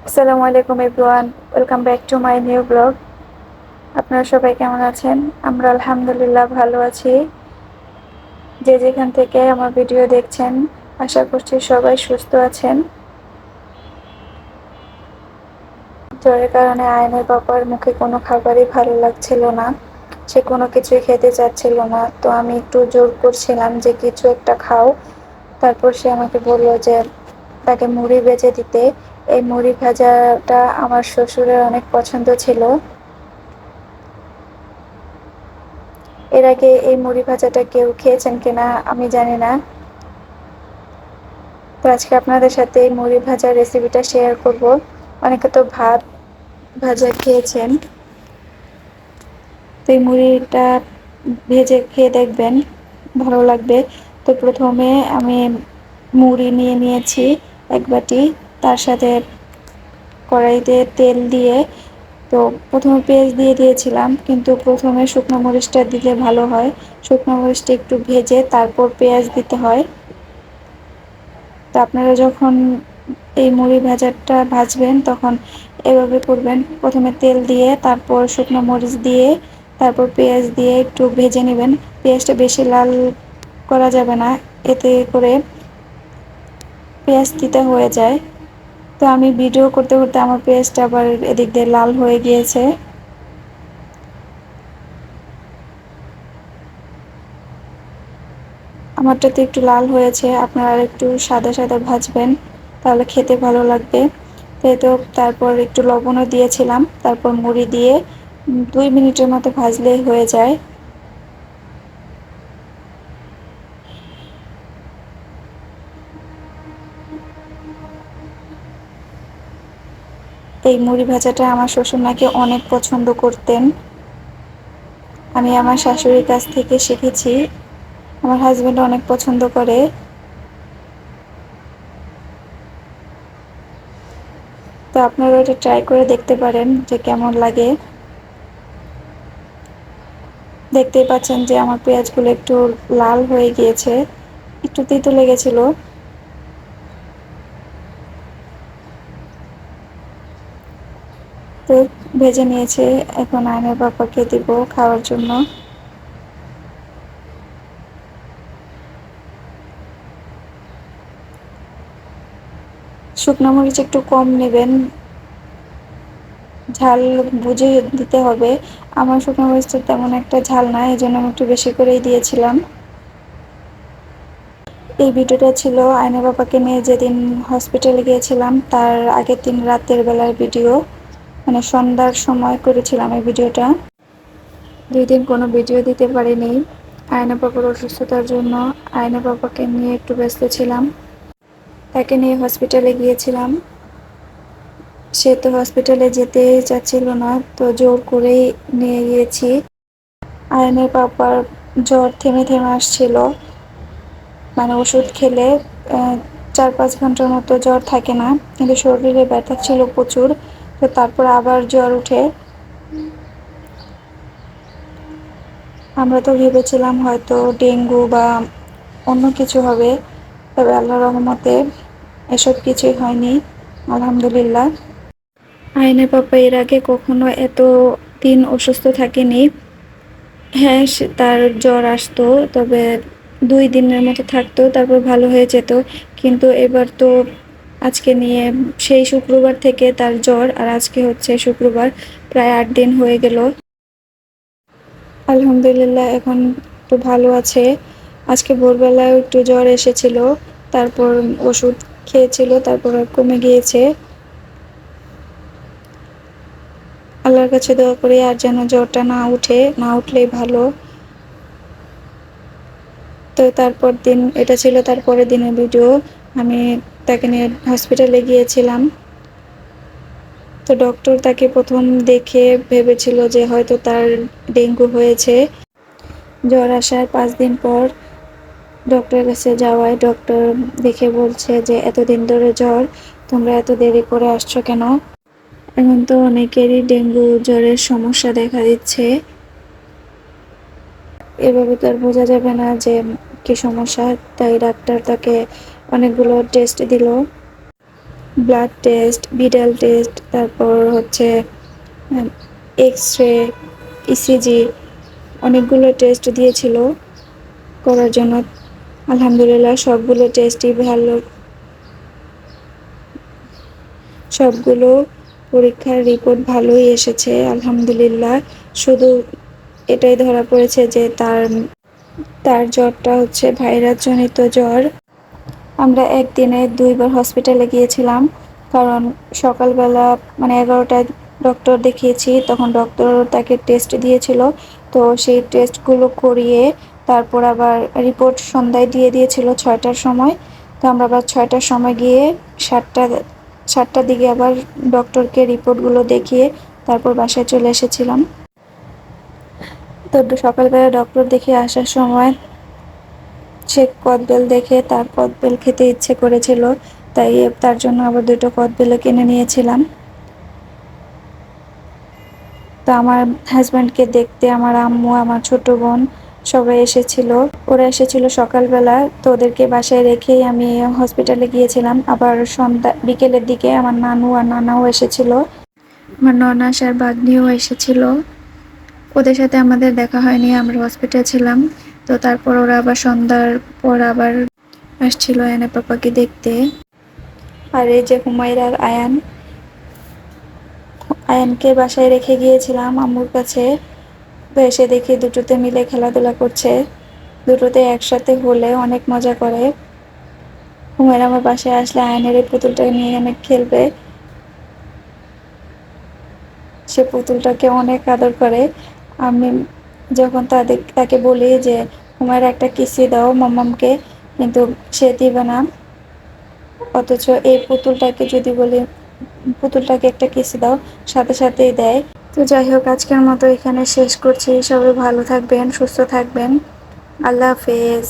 আসসালামু আলাইকুম everyone, welcome back to my new blog. আপনারা সবাই কেমন আছেন? আমরা আলহামদুলিল্লাহ ভালো আছি। যে যেখান থেকে আমার ভিডিও দেখছেন, আশা করছি সবাই সুস্থ আছেন। জ্বরের কারণে আয়নের পাপার মুখে কোনো খাবারই ভালো লাগছিল না, সে কোনো কিছুই খেতে চাচ্ছিল না। তো আমি একটু জোর করছিলাম যে কিছু একটা খাও। তারপর সে আমাকে বললো যে তাকে মুড়ি ভেজে দিতে। এই মুড়ি ভাজাটা আমার শ্বশুরের অনেক পছন্দ ছিল। এর আগে এই মুড়ি ভাজাটা কেউ খেয়েছেন কিনা আমি জানি না। তো আজকে আপনাদের সাথে এই মুড়ি ভাজার রেসিপিটা শেয়ার করব। অনেকে তো ভাত ভাজা খেয়েছেন, তো এই মুড়িটা ভেজে খেয়ে দেখবেন, ভালো লাগবে। তো প্রথমে আমি মুড়ি নিয়ে নিয়েছি এক বাটি, তার সাথে কড়াইতে তেল দিয়ে, তো প্রথমে পেঁয়াজ দিয়ে দিয়েছিলাম, কিন্তু প্রথমে শুকনো মরিচটা দিলে ভালো হয়। শুকনো মরিচটা একটু ভেজে তারপর পেঁয়াজ দিতে হয়। তো আপনারা যখন এই মুড়ি ভাজাটা ভাজবেন তখন এভাবে করবেন, প্রথমে তেল দিয়ে তারপর শুকনো মরিচ দিয়ে তারপর পেঁয়াজ দিয়ে একটু ভেজে নেবেন। পেঁয়াজটা বেশি লাল করা যাবে না, এতে করে পেঁয়াজ তিতা হয়ে যায়। তো আমি ভিডিও করতে করতে আমার পেঁয়াজটা আবার এদিক দিয়ে লাল হয়ে গিয়েছে। আমারটাতে একটু লাল হয়েছে, আপনারা একটু সাদা সাদা ভাজবেন, তাহলে খেতে ভালো লাগবে। তো তারপর একটু লবণও দিয়েছিলাম, তারপর মুড়ি দিয়ে 2 মিনিটের মতো ভাজলেই হয়ে যায়। এই মুড়ি ভাজাটা আমার শ্বশুর নাকি অনেক পছন্দ করতেন। আমি আমার শাশুড়ির কাছ থেকে শিখেছি, আমার হাজবেন্ড অনেক পছন্দ করে। তো আপনারা এটা ট্রাই করে দেখতে পারেন যে কেমন লাগে। দেখতেই পাচ্ছেন যে আমার পেঁয়াজগুলো একটু লাল হয়ে গিয়েছে, একটু তিতো লেগেছিল। তো ভেজে নিয়েছে, এখন আয়নের পাপাকে দিব খাওয়ার জন্য। শুকনো মরিচ একটু কম নেবেন, ঝাল বুঝে দিতে হবে। আমার শুকনো মরিচটা তেমন একটা ঝাল না, এই জন্য আমি একটু বেশি করেই দিয়েছিলাম। এই ভিডিওটা ছিল আয়নের বাবাকে নিয়ে যেদিন হসপিটালে গিয়েছিলাম তার আগের দিন রাতের বেলার ভিডিও, মানে সন্ধ্যার সময় করেছিলাম এই ভিডিওটা। 2 দিন কোনো ভিডিও দিতে পারিনি, আয়নের বাবার অসুস্থতার জন্য। আয়নের বাবাকে নিয়ে একটু ব্যস্ত ছিলাম, তাকে নিয়ে হসপিটালে গিয়েছিলাম। সে তো হসপিটালে যেতে চাচ্ছিল না, তো জোর করেই নিয়ে গিয়েছি। আয়নের পাপার জ্বর থেমে থেমে আসছিল, মানে ওষুধ খেলে 4-5 ঘন্টার মতো জ্বর থাকে না, কিন্তু শরীরে ব্যথা ছিল প্রচুর। তো তারপর আবার জ্বর উঠে। আমরা তো ভেবেছিলাম হয়তো ডেঙ্গু বা অন্য কিছু হবে, তবে আল্লাহর রহমতে এসব কিছুই হয়নি, আলহামদুলিল্লাহ। আয়নের পাপা এর আগে কখনো এত দিন অসুস্থ থাকেনি। হ্যাঁ, তার জ্বর আসতো, তবে 2 দিনের মতো থাকতো, তারপর ভালো হয়ে যেত। কিন্তু এবার তো আজকে নিয়ে সেই শুক্রবার থেকে তার জ্বর, আর আজকে হচ্ছে শুক্রবার, প্রায় 8 দিন হয়ে গেল। আলহামদুলিল্লাহ এখন একটু ভালো আছে। আজকে ভোরবেলায় একটু জ্বর এসেছিল, তারপর ওষুধ খেয়েছিল, তারপর কমে গিয়েছে। আল্লাহর কাছে দোয়া করি আর যেন জ্বরটা না উঠে, না উঠলেই ভালো। তো তারপর দিন, এটা ছিল তারপরের দিনের ভিডিও। আমি তাকে নিয়ে হসপিটালে গিয়েছিলাম। তো ডক্টর তাকে প্রথম দেখে ভেবেছিল যে হয়তো তার ডেঙ্গু হয়েছে। জ্বর আসার 5 দিন পর ডক্টরের কাছে যাওয়ায় ডক্টর দেখে বলছে যে এতদিন ধরে জ্বর, তোমরা এত দেরি করে আসছো কেন? এখন তো অনেকেরই ডেঙ্গু জ্বরের সমস্যা দেখা দিচ্ছে, এভাবে তো আর বোঝা যাবে না যে কি সমস্যা। তাই ডাক্তার তাকে অনেকগুলো টেস্ট দিল। ব্লাড টেস্ট, ভিটাল টেস্ট, তারপর হচ্ছে এক্স রে, ইসিজি, অনেকগুলো টেস্ট দিয়েছিল করার জন্য। আলহামদুলিল্লাহ সবগুলো টেস্টই ভালো, সবগুলো পরীক্ষার রিপোর্ট ভালোই এসেছে আলহামদুলিল্লাহ। শুধু এটাই ধরা পড়েছে যে তার জ্বরটা হচ্ছে ভাইরাস জনিত জ্বর। আমরা একদিনে 2বার হসপিটালে গিয়েছিলাম, কারণ সকালবেলা মানে 11টায় ডক্টর দেখিয়েছি, তখন ডক্টর তাকে টেস্ট দিয়েছিল। তো সেই টেস্টগুলো করিয়ে তারপর আবার রিপোর্ট সন্ধ্যায় দিয়ে দিয়েছিল 6টার সময়। তো আমরা আবার 6টার সময় গিয়ে 7টার দিকে আবার ডক্টরকে রিপোর্টগুলো দেখিয়ে তারপর বাসায় চলে এসেছিলাম। তো সকালবেলা ডক্টর দেখে আসার সময় সে কদবেল দেখে তার কদবেল খেতে ইচ্ছে করেছিল, তাই তার জন্য আবার 2টো কদবেলও কিনে নিয়েছিলাম। তো আমার হাজব্যান্ডকে দেখতে আমার আম্মু, আমার ছোট বোন সবাই এসেছিল। ওরা এসেছিল সকালবেলা, তো ওদেরকে বাসায় রেখেই আমি হসপিটালে গিয়েছিলাম। আবার বিকেলের দিকে আমার নানু আর নানাও এসেছিল, আমার ননাস আর বাগ্নিও এসেছিল। ওদের সাথে আমাদের দেখা হয়নি, আমরা হসপিটাল ছিলাম। তো তারপর ওরা আবার সন্ধ্যার পর আবার আসছিল আয়ানের পাপাকে দেখতে। আর এই যে হুমায়রা আর আয়ান, আয়ানকে বাসায় রেখে গিয়েছিলাম আম্মুর কাছে। তো এসে দেখি দুটোতে মিলে খেলাধুলা করছে, দুটোতে একসাথে হলে অনেক মজা করে। হুমায়রা আমার বাসায় আসলে আয়ানের এই পুতুলটা নিয়ে অনেক খেলবে, সে পুতুলটাকে অনেক আদর করে। আমি যখন তাকে বলি যে হুমায়রা একটা কিসি দাও মাম্মামকে, কিন্তু সে দিবে না। অথচ এই পুতুলটাকে যদি বলি পুতুলটাকে একটা কিসি দাও, সাথে সাথেই দেয়। তো যাই হোক, আজকের মতো এখানে শেষ করছি। সবাই ভালো থাকবেন, সুস্থ থাকবেন। আল্লাহ হাফেজ।